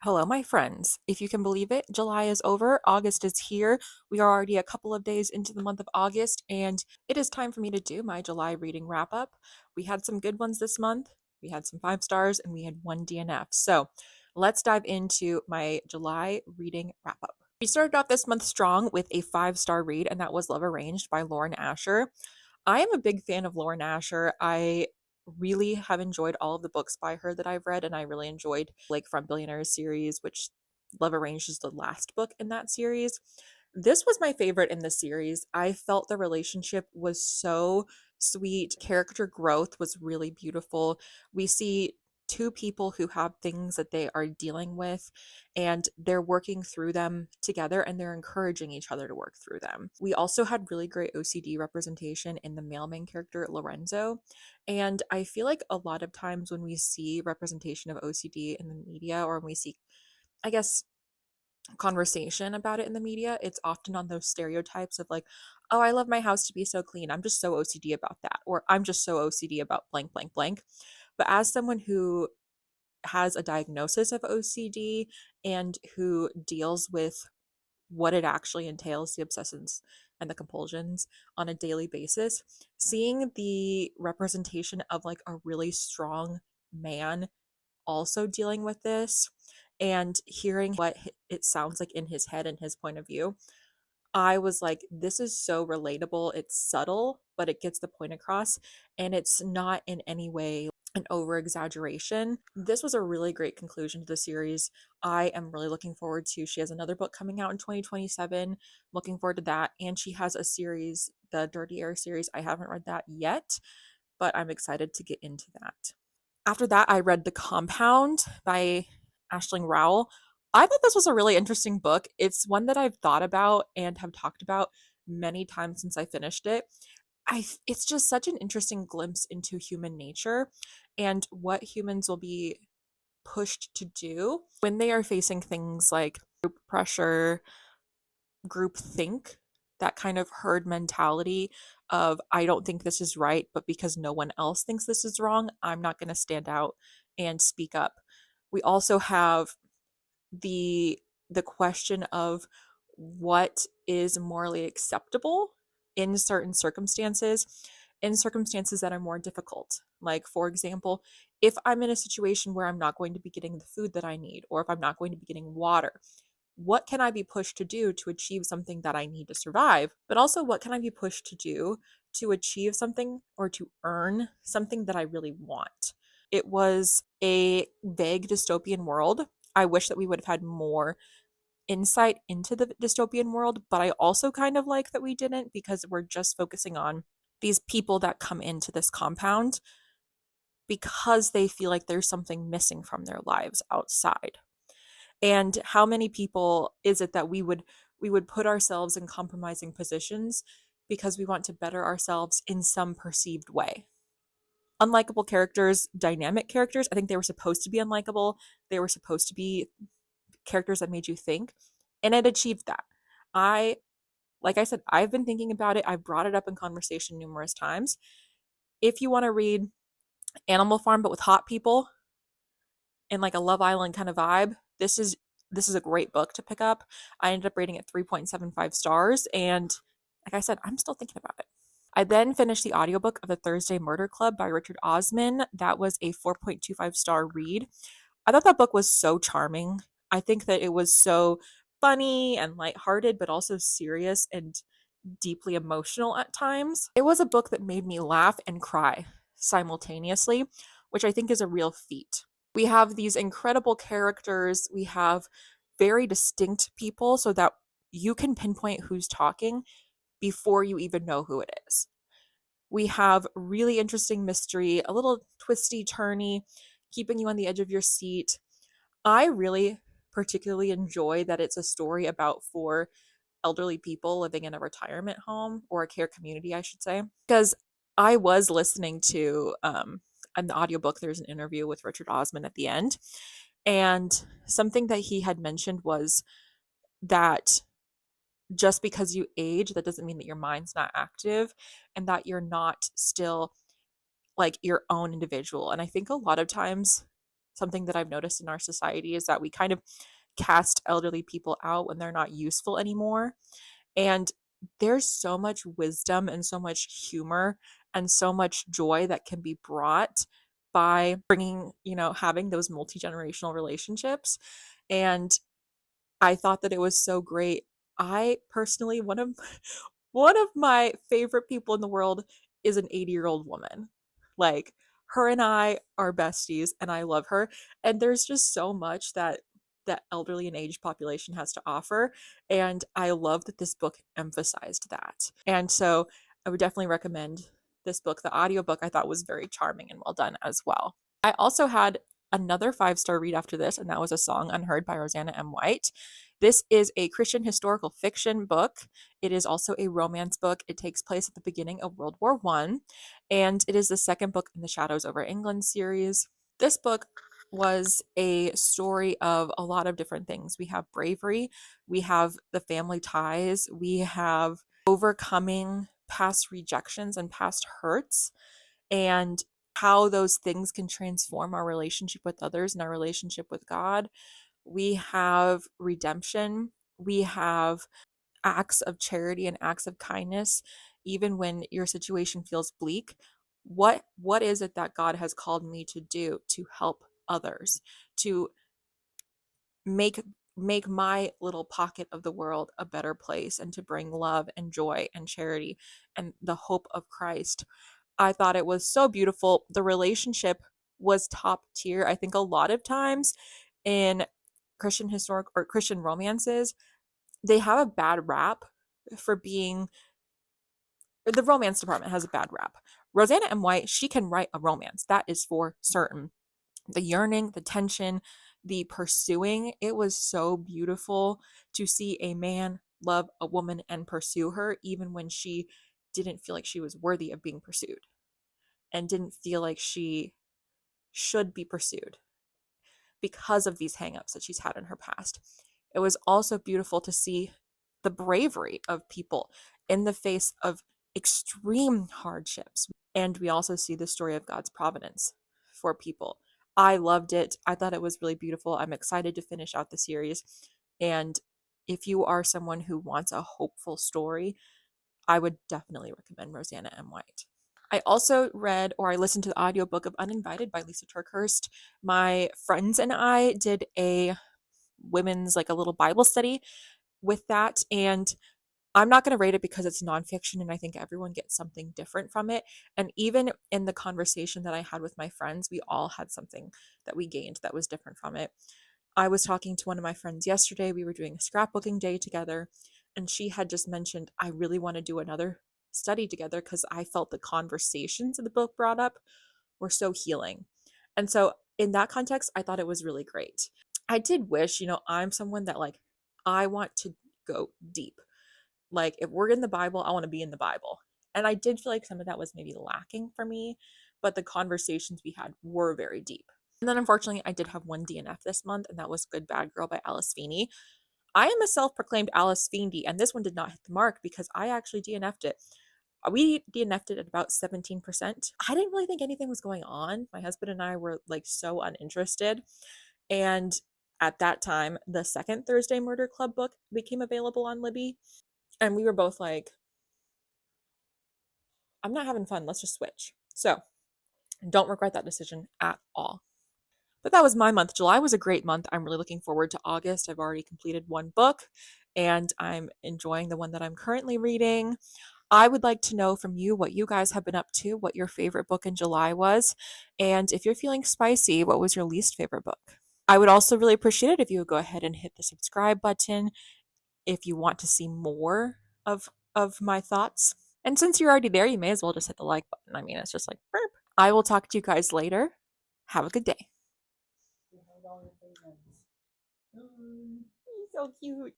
Hello, my friends. If you can believe it, July is over, August is here. We are already a couple of days into the month of August, and it is time for me to do my July reading wrap up. We had some good ones this month. We had some five stars, and we had one DNF. So let's dive into my July reading wrap up. We started off this month strong with a five-star read, and that was Love Arranged by Lauren Asher. I am a big fan of Lauren Asher. I really have enjoyed all of the books by her that I've read, and I really enjoyed Lakefront Billionaires series, which Love Arranged is the last book in that series. This was my favorite in the series. I felt the relationship was so sweet. Character growth was really beautiful. We see two people who have things that they are dealing with, and they're working through them together, and they're encouraging each other to work through them. We also had really great OCD representation in the male main character, Lorenzo. And I feel like a lot of times when we see representation of OCD in the media, or when we see, I guess, conversation about it in the media, it's often on those stereotypes of like, oh, I love my house to be so clean. I'm just so OCD about that. Or I'm just so OCD about blank, blank, blank. But as someone who has a diagnosis of OCD and who deals with what it actually entails, the obsessions and the compulsions on a daily basis, seeing the representation of like a really strong man also dealing with this and hearing what it sounds like in his head and his point of view, I was like, this is so relatable. It's subtle, but it gets the point across, and it's not in any way an over exaggeration. This was a really great conclusion to the series. I am really looking forward to. She has another book coming out in 2027. Looking forward to that. And she has a series, the Dirty Air series. I haven't read that yet, but I'm excited to get into that. After that, I read The Compound by Aisling Rowell. I thought this was a really interesting book. It's one that I've thought about and have talked about many times since I finished it. It's just such an interesting glimpse into human nature and what humans will be pushed to do when they are facing things like group pressure, group think, that kind of herd mentality of I don't think this is right, but because no one else thinks this is wrong, I'm not going to stand out and speak up. We also have the the question of what is morally acceptable in certain circumstances, in circumstances that are more difficult. Like, for example, if I'm in a situation where I'm not going to be getting the food that I need, or if I'm not going to be getting water, what can I be pushed to do to achieve something that I need to survive? But also, what can I be pushed to do to achieve something or to earn something that I really want? It was a vague dystopian world. I wish that we would have had more insight into the dystopian world, but I also kind of like that we didn't because we're just focusing on these people that come into this compound because they feel like there's something missing from their lives outside. And how many people is it that we would put ourselves in compromising positions because we want to better ourselves in some perceived way? Unlikable characters, dynamic characters, I think they were supposed to be unlikable. They were supposed to be characters that made you think, and it achieved that. I Like I said, I've been thinking about it. I've brought it up in conversation numerous times. If you want to read Animal Farm but with hot people and like a Love Island kind of vibe, this is a great book to pick up. I ended up rating it 3.75 stars, and like I said, I'm still thinking about it. I then finished the audiobook of The Thursday Murder Club by Richard Osman. That was a 4.25-star read. I thought that book was so charming. I think that it was so funny and lighthearted, but also serious and deeply emotional at times. It was a book that made me laugh and cry simultaneously, which I think is a real feat. We have these incredible characters, we have very distinct people so that you can pinpoint who's talking before you even know who it is. We have really interesting mystery, a little twisty turny, keeping you on the edge of your seat. I really particularly enjoy that it's a story about four elderly people living in a retirement home, or a care community, I should say. Because I was listening to an audiobook, there's an interview with Richard Osman at the end. And something that he had mentioned was that just because you age, that doesn't mean that your mind's not active and that you're not still like your own individual. And I think a lot of times something that I've noticed in our society is that we kind of cast elderly people out when they're not useful anymore. And there's so much wisdom and so much humor and so much joy that can be brought by bringing, having those multi-generational relationships. And I thought that it was so great. I personally, one of my favorite people in the world is an 80-year-old woman. Like, her and I are besties and I love her. And there's just so much that elderly and aged population has to offer. And I love that this book emphasized that. And so I would definitely recommend this book. The audiobook I thought was very charming and well done as well. I also had another 5-star read after this, and that was A Song Unheard by Rosanna M. White. This is a Christian historical fiction book. It is also a romance book. It takes place at the beginning of World War One, and it is the second book in the Shadows over England series. This book was a story of a lot of different things. We have bravery, we have the family ties, we have overcoming past rejections and past hurts, and how those things can transform our relationship with others and our relationship with God. We have redemption. We have acts of charity and acts of kindness, even when your situation feels bleak. What is it that God has called me to do to help others, to make make my little pocket of the world a better place, and to bring love and joy and charity and the hope of Christ? I thought it was so beautiful. The relationship was top tier. I think a lot of times in Christian historic or Christian romances, they have a bad rap for being, the romance department has a bad rap. Rosanna M. White, she can write a romance. That is for certain. The yearning, the tension, the pursuing, it was so beautiful to see a man love a woman and pursue her, even when she didn't feel like she was worthy of being pursued and didn't feel like she should be pursued because of these hangups that she's had in her past. It was also beautiful to see the bravery of people in the face of extreme hardships. And we also see the story of God's providence for people. I loved it. I thought it was really beautiful. I'm excited to finish out the series. And if you are someone who wants a hopeful story, I would definitely recommend Rosanna M. White. I also read, or I listened to the audiobook of Uninvited by Lisa Turkhurst. My friends and I did a women's, like a little Bible study with that. And I'm not going to rate it because it's nonfiction and I think everyone gets something different from it. And even in the conversation that I had with my friends, we all had something that we gained that was different from it. I was talking to one of my friends yesterday. We were doing a scrapbooking day together, and she had just mentioned, I really want to do another study together because I felt the conversations that the book brought up were so healing. And so, in that context, I thought it was really great. I did wish, I'm someone that like, I want to go deep. Like, if we're in the Bible, I want to be in the Bible. And I did feel like some of that was maybe lacking for me, but the conversations we had were very deep. And then unfortunately, I did have one DNF this month, and that was Good Bad Girl by Alice Feeney. I am a self-proclaimed Alice Fiendy, and this one did not hit the mark because I actually DNF'd it. We DNF'd it at about 17%. I didn't really think anything was going on. My husband and I were like so uninterested. And at that time, the second Thursday Murder Club book became available on Libby. And we were both like, I'm not having fun. Let's just switch. So don't regret that decision at all. But that was my month. July was a great month. I'm really looking forward to August. I've already completed one book and I'm enjoying the one that I'm currently reading. I would like to know from you what you guys have been up to, what your favorite book in July was, and if you're feeling spicy, what was your least favorite book? I would also really appreciate it if you would go ahead and hit the subscribe button if you want to see more of my thoughts. And since you're already there, you may as well just hit the like button. I mean, it's just like burp. I will talk to you guys later. Have a good day. He's so cute.